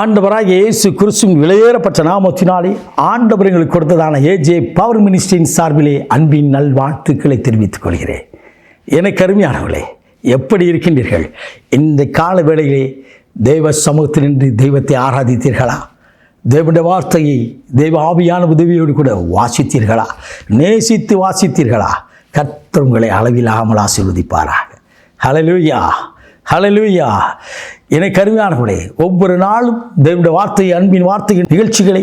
ஆண்டவராக இயேசு கிறிஸ்துவின் விலையேறப்பட்ட நாமத்தினாலே ஆண்டவர் எங்களுக்கு கொடுத்ததான ஏஜே பவர் மினிஸ்ட்ரியின் சார்பிலே அன்பின் நல்வாழ்த்துக்களை தெரிவித்துக் கொள்கிறேன். எனக்கு அருமையானவர்களே, எப்படி இருக்கின்றீர்கள்? இந்த கால வேளையிலே தெய்வ சமூகத்தில் நின்று தெய்வத்தை ஆராதித்தீர்களா? தேவனுடைய வார்த்தையை தெய்வ ஆவியான உதவியோடு கூட வாசித்தீர்களா? நேசித்து வாசித்தீர்களா? கர்த்தர் உங்களை அளவில்லாமல் ஆசீர்வதிப்பாராக. ஹல்லேலூயா, ஹல்லேலூயா. எனக்கு அருமையானவர்களே, ஒவ்வொரு நாளும் தேவனுடைய வார்த்தை, அன்பின் வார்த்தையின் நிகழ்ச்சிகளை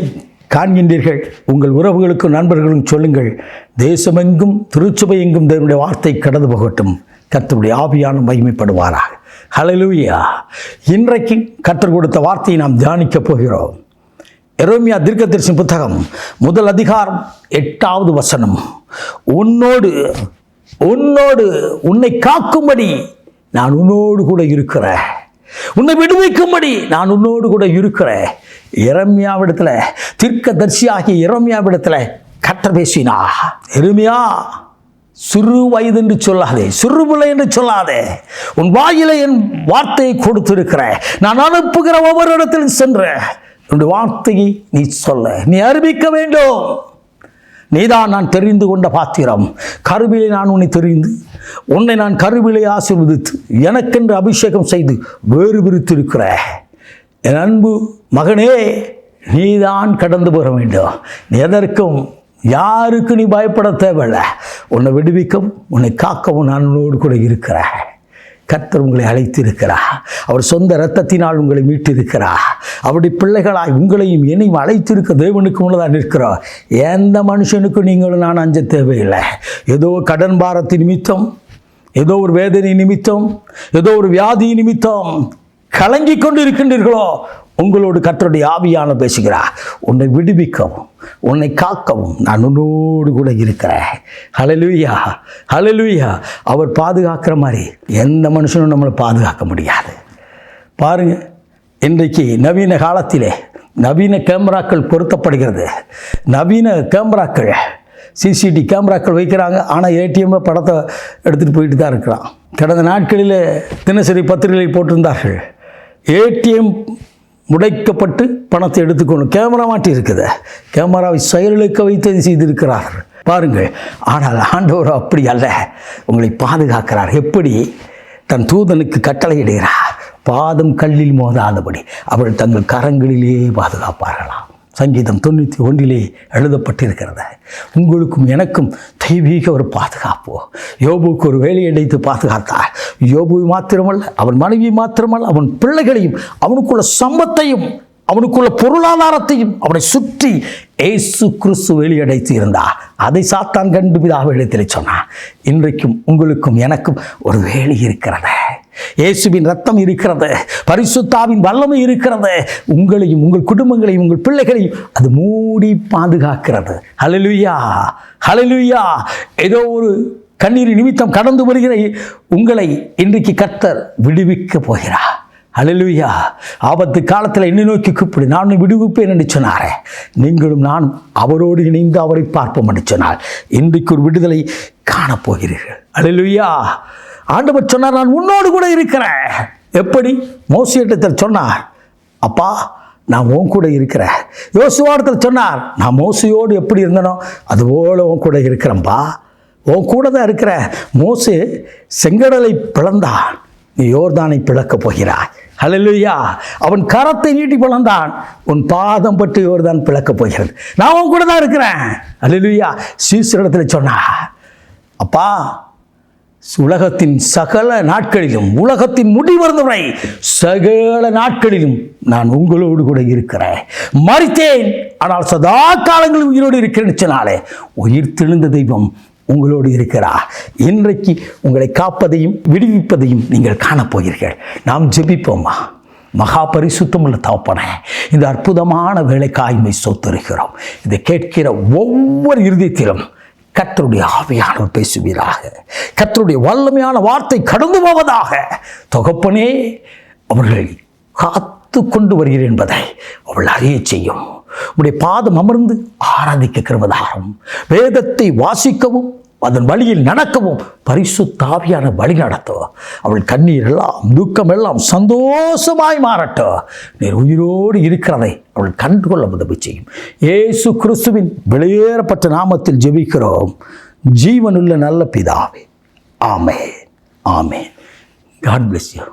காண்கின்றீர்கள். உங்கள் உறவுகளுக்கும் நண்பர்களுக்கும் சொல்லுங்கள். தேசமெங்கும் திருச்சபை எங்கும் தேவனுடைய வார்த்தை கடந்து போகட்டும். கர்த்தருடைய ஆவியான மகிமைப்படுவாராக. ஹல்லேலூயா. இன்றைக்கு கர்த்தர் கொடுத்த வார்த்தையை நாம் தியானிக்கப் போகிறோம். எரேமியா தீர்க்கதரிசன புத்தகம் 1 அதிகாரம் 8வது வசனம். உன்னை காக்கும்படி நான் உன்னோடு கூட இருக்கிறேன், உன்னை விடுவிக்கும்படி நான் உன்னோடு கூட இருக்கிறேன். எரேமியாவிடத்தில், தீர்க்கதரிசியாகிய எரேமியாவிடத்தில் கர்த்தர் பேசினா, எரேமியா, சிறு வயது என்று சொல்லாதே, சிறு பிள்ளை என்று சொல்லாதே, உன் வாயிலே என் வார்த்தையை கொடுத்திருக்கிறேன். நான் அனுப்புகிற ஒவ்வொரு இடத்திலும் சென்று உன்னுடைய வார்த்தையை நீ சொல்ல, நீ அறிவிக்க வேண்டும். நீதான் நான் தெரிந்து கொண்ட பாத்திரம். கருவிலே நான் உன்னை தெரிந்து, உன்னை நான் கருவிலே ஆசீர்வதித்து, எனக்கென்று அபிஷேகம் செய்து வேறு விரித்திருக்கிற என் அன்பு மகனே, நீதான் கடந்து போக வேண்டும். நீ எதற்கும் யாருக்கு நீ பயப்பட தேவையில்லை. உன்னை விடுவிக்கவும் உன்னை காக்கவும் நான் உன்னோடு கூட இருக்கிறேன். கர்த்தர் உங்களை அழைத்திருக்கிறார். அவர் சொந்த இரத்தத்தினால் உங்களை மீட்டிருக்கிறார். அவருடைய பிள்ளைகளாய் உங்களையும் என்னையும் அழைத்திருக்க தேவனுக்கு முன்னதாக நிற்கிறார். எந்த மனுஷனுக்கும் நீங்களும் நான் அஞ்ச தேவையில்லை. ஏதோ கடன் பாரத்தின் நிமித்தம், ஏதோ ஒரு வேதனை நிமித்தம், ஏதோ ஒரு வியாதி நிமித்தம் கலங்கி கொண்டு இருக்கின்றீர்களோ, உங்களோடு கர்த்தருடைய ஆவியான பேசுகிறார். உன்னை விடுவிக்கவும் உன்னை காக்கவும் நான் உன்னோடு கூட இருக்கிறேன். ஹல்லேலூயா, ஹல்லேலூயா. அவர் பாதுகாக்கிற மாதிரி எந்த மனுஷனும் நம்மளை பாதுகாக்க முடியாது. பாருங்கள், இன்றைக்கு நவீன காலத்திலே நவீன கேமராக்கள் பொருத்தப்படுகிறது. நவீன கேமராக்கள், சிசிடிவி கேமராக்கள் வைக்கிறாங்க. ஆனால் ஏடிஎம்மில் படத்தை எடுத்துகிட்டு போயிட்டு தான் இருக்கிறான். கடந்த நாட்களில் தினசரி பத்திரிகையில் போட்டிருந்தார்கள், ஏடிஎம் முடைக்கப்பட்டு பணத்தை எடுத்துக்கொண்டு கேமரா மாட்டி இருக்குது. கேமராவை செயலுக்க வைத்து செய்திருக்கிறார்கள். பாருங்கள். ஆனால் ஆண்டவர் அப்படி அல்ல, உங்களை பாதுகாக்கிறார். எப்படி? தன் தூதனுக்கு கட்டளையிடுகிறார், பாதம் கல்லில் மோதாதபடி அவர்கள் தங்கள் கரங்களிலே பாதுகாப்பார்களாம். சங்கீதம் 91 எழுதப்பட்டிருக்கிறது. உங்களுக்கும் எனக்கும் தெய்வீக ஒரு பாதுகாப்பு. யோபுக்கு ஒரு வேலையை அடைத்து பாதுகாத்தார். யோபு மாத்திரமல்ல, அவன் மனைவி மாத்திரமல்ல, அவன் பிள்ளைகளையும், அவனுக்குள்ள சம்பத்தையும், அவனுக்குள்ள பொருளாதாரத்தையும் அவனை சுற்றி இயேசு கிறிஸ்து வெளியடைத்து இருந்தார். அதை சாத்தான் கண்டு பிதாவிடத்தில் சொன்னான். இன்றைக்கும் உங்களுக்கும் எனக்கும் ஒரு வேலை இருக்கிறது. இயேசுவின் ரத்தம் இருக்கிறது, பரிசுத்தாவின் வல்லமை இருக்கிறது. உங்களையும் உங்கள் குடும்பங்களையும் உங்கள் பிள்ளைகளையும் அது மூடி பாதுகாக்கிறது. ஹல்லேலூயா, ஹல்லேலூயா. ஏதோ ஒரு கண்ணீர் நிமித்தம் கடந்து வருகிற உங்களை இன்றைக்கு கர்த்தர் விடுவிக்க போகிறார். ஹல்லேலூயா. ஆபத்து காலத்தில் என்னை நோக்கி கூப்பிடு, நானும் விடுவிப்பேன் என்று சொன்னாரே. நீங்களும் நானும் அவரோடு இணைந்து அவரை பார்ப்போம் என்று சொன்னார். இன்றைக்கு ஒரு விடுதலை காணப்போகிறீர்கள். ஹல்லேலூயா. ஆண்டவர் சொன்னார், நான் உன்னோடு கூட இருக்கிறேன். எப்படி? மோசேயிடத்தில் சொன்னார், அப்பா நான் உன் கூட இருக்கிறேன். யோசுவாவிடத்தில் சொன்னார், நான் மோசையோடு எப்படி இருந்தனோ அதுபோல உன் கூட இருக்கிறேன்ப்பா, உன் கூட தான் இருக்கிறேன். மோசே செங்கடலை பிளந்தான், நீ யோர்தானை பிளக்கப் போகிறாய். ஹல்லேலூயா. அவன் கரத்தை நீட்டி பிளந்தான், உன் பாதம் பட்டு யோர்தான் பிளக்கப் போகிறது. நான் உன் கூட தான் இருக்கிறேன். ஹல்லேலூயா. சீசரிடத்தில் சொன்னார், அப்பா உலகத்தின் சகல நாட்களிலும், உலகத்தின் முடிவரும் வரை சகல நாட்களிலும் நான் உங்களோடு கூட இருக்கிறேன். மரித்தேன், ஆனால் சதா காலங்களில் உயிரோடு இருக்கிறேன்னு சொன்னாலே, உயிர் தெழுந்த தெய்வம் உங்களோடு இருக்கிறார். இன்றைக்கு உங்களை காப்பதையும் விடுவிப்பதையும் நீங்கள் காணப்போகிறீர்கள். நாம் ஜெபிப்போமா? மகா பரிசுத்தமுள்ள தகப்பனே, இந்த அற்புதமான வேலைக்காய்மை சொத்தருகிறோம். இதை கேட்கிற ஒவ்வொரு இருதயத்திலும் கர்த்தருடைய ஆவியானவர் பேசுவீராக. கர்த்தருடைய வல்லமையான வார்த்தை கடந்து போவதாக. தகப்பனே, அவர்கள் காத்து கொண்டு வருகிறேன் என்பதை அவள் அறிய செய்யும். உடைய பாதம் அமர்ந்து ஆராதிக்க கிருபை தாரும். வேதத்தை வாசிக்கவும் அதன் வழியில் நடக்கவும் பரிசுத்த ஆவியான வழி நடத்தும். அவள் கண்ணீர் எல்லாம் துக்கம் எல்லாம் சந்தோஷமாய் மாறட்டும். நீர் உயிரோடு இருக்கிறதை அவள் கண்டுகொள்ள உதவி செய்யும். இயேசு கிறிஸ்துவின் வெளியேறப்பட்ட நாமத்தில் ஜெபிக்கிறோம் ஜீவனுள்ள நல்ல பிதாவே. ஆமென். ஆமென். God bless you.